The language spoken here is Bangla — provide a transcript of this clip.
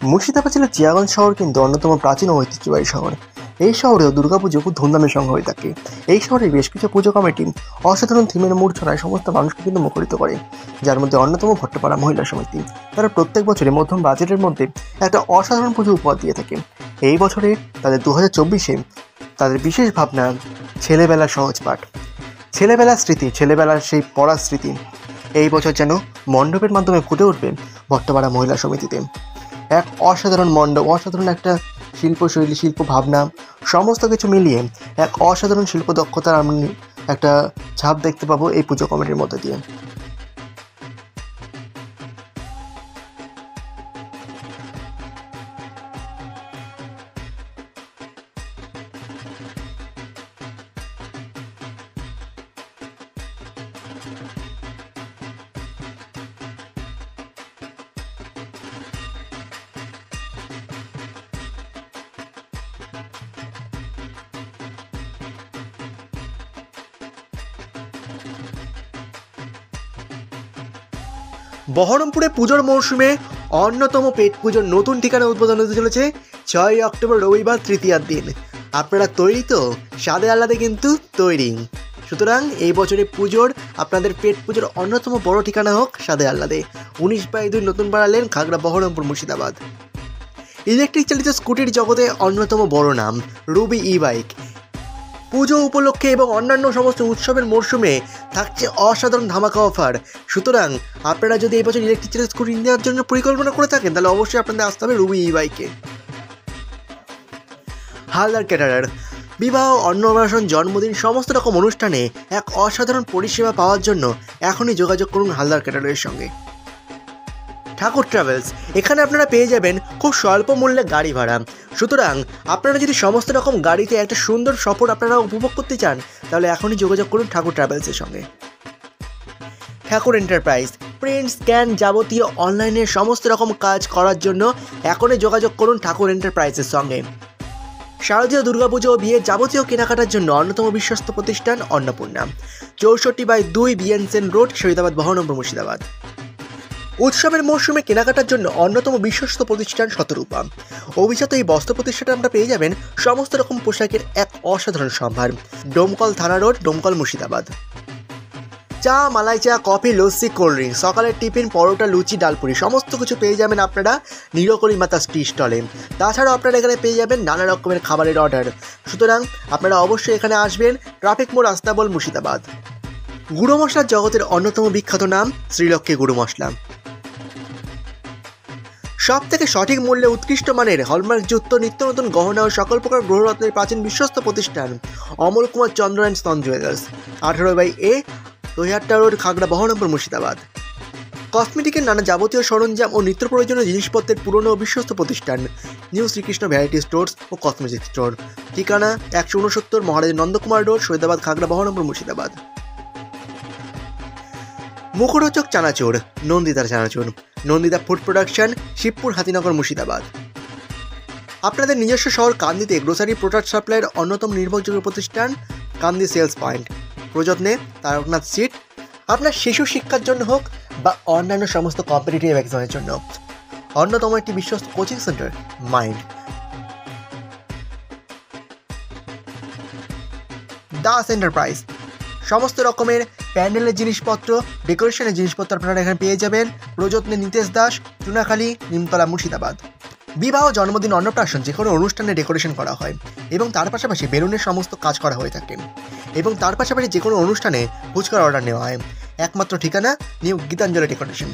মুর্শিদাবাদ জেলার জিয়াগঞ্জ শহর কিন্তু অন্যতম প্রাচীন ও ঐতিহ্যবাহী শহর। এই শহরেও দুর্গাপুজো খুব ধুমধামের সঙ্গে হয়ে থাকে। এই শহরে বেশ কিছু পুজো কমিটি অসাধারণ থিমের মূর্ছনায় সমস্ত মানুষকে কিন্তু মুখরিত করে, যার মধ্যে অন্যতম ভট্টপাড়া মহিলা সমিতি। তারা প্রত্যেক বছরে মধ্যম বাজেটের মধ্যে একটা অসাধারণ পুজো উপহার দিয়ে থাকে। এই বছরে তাদের 2024-এ তাদের বিশেষ ভাবনা ছেলেবেলার সহজ পাঠ, ছেলেবেলার স্মৃতি, ছেলেবেলার সেই পড়ার স্মৃতি এই বছর যেন মণ্ডপের মাধ্যমে ফুটে উঠবে ভট্টপাড়া মহিলা সমিতিতে। এক অসাধারণ মণ্ডপ, অসাধারণ একটা শিল্পশৈলী, শিল্প ভাবনা, সমস্ত কিছু মিলিয়ে এক অসাধারণ শিল্প দক্ষতার আমি একটা ছাপ দেখতে পাবো এই পুজো কমিটির মধ্যে দিয়ে। বহরমপুরে পুজোর মৌসুমে অন্যতম পেট পুজোর নতুন ঠিকানা উদ্বোধন হতে চলেছে 6ই অক্টোবর রবিবার তৃতীয়ার দিন। আপনারা তৈরি তো? স্বাদে আহ্লাদে কিন্তু তৈরি। সুতরাং এই বছরে পুজোর আপনাদের পেট পুজোর অন্যতম বড় ঠিকানা হোক স্বাদে আহ্লাদে। 19/2 নতুন পাড়া লেন, খাগড়া, বহরমপুর, মুর্শিদাবাদ। ইলেকট্রিক চালিত স্কুটির জগতে অন্যতম বড় নাম রুবি ই বাইক। পুজো উপলক্ষে এবং অন্যান্য সমস্ত উৎসবের মরশুমে থাকছে অসাধারণ ধামাকা অফার। সুতরাং আপনারা যদি এই বছর ইলেকট্রিক চালিত স্কুটি নেওয়ার জন্য পরিকল্পনা করে থাকেন, তাহলে অবশ্যই আপনাদের আসতে হবে রুবি ই বাইকে। হালদার ক্যাটারার। বিবাহ, অন্নপ্রাশন, জন্মদিন, সমস্ত রকম অনুষ্ঠানে এক অসাধারণ পরিষেবা পাওয়ার জন্য এখনই যোগাযোগ করুন হালদার ক্যাটারারের সঙ্গে। ঠাকুর ট্রাভেলস, এখানে আপনারা পেয়ে যাবেন খুব স্বল্প মূল্যে গাড়ি ভাড়া। সুতরাং আপনারা যদি সমস্ত রকম গাড়িতে একটা সুন্দর সফর আপনারা উপভোগ করতে চান, তাহলে এখনই যোগাযোগ করুন ঠাকুর ট্রাভেলসের সঙ্গে। ঠাকুর এন্টারপ্রাইজ, প্রিন্ট, স্ক্যান, যাবতীয় অনলাইনের সমস্ত রকম কাজ করার জন্য এখনই যোগাযোগ করুন ঠাকুর এন্টারপ্রাইজের সঙ্গে। শারদীয় দুর্গাপুজো ও বিয়ের যাবতীয় কেনাকাটার জন্য অন্যতম বিশ্বস্ত প্রতিষ্ঠান অন্নপূর্ণা, 64/2 বিএনসেন রোড, শহীদাবাদ, বহরমপুর, মুর্শিদাবাদ। উৎসবের মরশুমে কেনাকাটার জন্য অন্যতম বিশ্বস্ত প্রতিষ্ঠান শতরূপা। অভিজাত এই বস্ত্র প্রতিষ্ঠানে আপনারা পেয়ে যাবেন সমস্ত রকম পোশাকের এক অসাধারণ সম্ভার। ডোমকল থানা রোড, ডোমকল, মুর্শিদাবাদ। চা, মালাই চা, কফি, লস্যি, কোল্ড ড্রিঙ্ক, সকালের টিফিন, পরোটা, লুচি, ডালপুরি সমস্ত কিছু পেয়ে যাবেন আপনারা নীলকরি মাতা টি স্টলে। তাছাড়াও আপনারা এখানে পেয়ে যাবেন নানা রকমের খাবারের অর্ডার। সুতরাং আপনারা অবশ্যই এখানে আসবেন। ট্রাফিক মোড়, আস্তাবল, মুর্শিদাবাদ। গুঁড়ো মশলার জগতের অন্যতম বিখ্যাত নাম শ্রীলক্ষ্মী গুঁড়ো মশলা। সব থেকে সঠিক মূল্যে উৎকৃষ্ট মানের হলমার্কযুক্ত নিত্য নতুন গহনা ও সকল প্রকার গ্রহরত্নের প্রাচীন বিশ্বস্ত প্রতিষ্ঠান Amal Kumar Chandra and son jewellers, 18/A, Dahiatta road, Khagra, Baharampur, Murshidabad. কসমেটিকের নানা যাবতীয় সরঞ্জাম ও নিত্য প্রয়োজনীয় জিনিসপত্রের পুরনো ও বিশ্বস্ত প্রতিষ্ঠান নিউ শ্রীকৃষ্ণ ভ্যারাইটি স্টোর্স ও কসমেটিক স্টোর। ঠিকানা 169 মহারাজ নন্দকুমার রোড, শহীদাবাদ, খাগড়া, বহরমপুর, মুর্শিদাবাদ। মুখরোচক চানাচুর, নন্দিতার চানাচুর, নন্দিতা ফুড প্রোডাকশন, শিবপুর, হাতিনগর, মুর্শিদাবাদ। আপনাদের নিজস্ব শহর কান্দিতে গ্রোসারি প্রোডাক্ট সাপ্লাইয়ের অন্যতম নির্ভরযোগ্য প্রতিষ্ঠান কান্দি সেলস পয়েন্ট, প্রযত্নে তারকনাথ সিট। আপনার শিশু শিক্ষার জন্য হোক বা অন্যান্য সমস্ত কম্পিটিটিভ এক্সামের জন্য অন্যতম একটি বিশ্বস্ত coaching centre mind. Das enterprise, সমস্ত রকমের প্যান্ডেলের জিনিসপত্র, ডেকোরেশনের জিনিসপত্র আপনারা এখানে পেয়ে যাবেন। প্রযত্নে নিতেশ দাস, চুনাখালী, নিমতলা, মুর্শিদাবাদ। বিবাহ, জন্মদিন, অন্নপ্রাশন যে কোনো অনুষ্ঠানে ডেকোরেশন করা হয় এবং তার পাশাপাশি বেলুনের সমস্ত কাজ করা হয়ে থাকে এবং তার পাশাপাশি যে কোনো অনুষ্ঠানে ফুচকার অর্ডার নেওয়া হয়। একমাত্র ঠিকানা নিউ গীতাঞ্জলি ডেকোরেশন।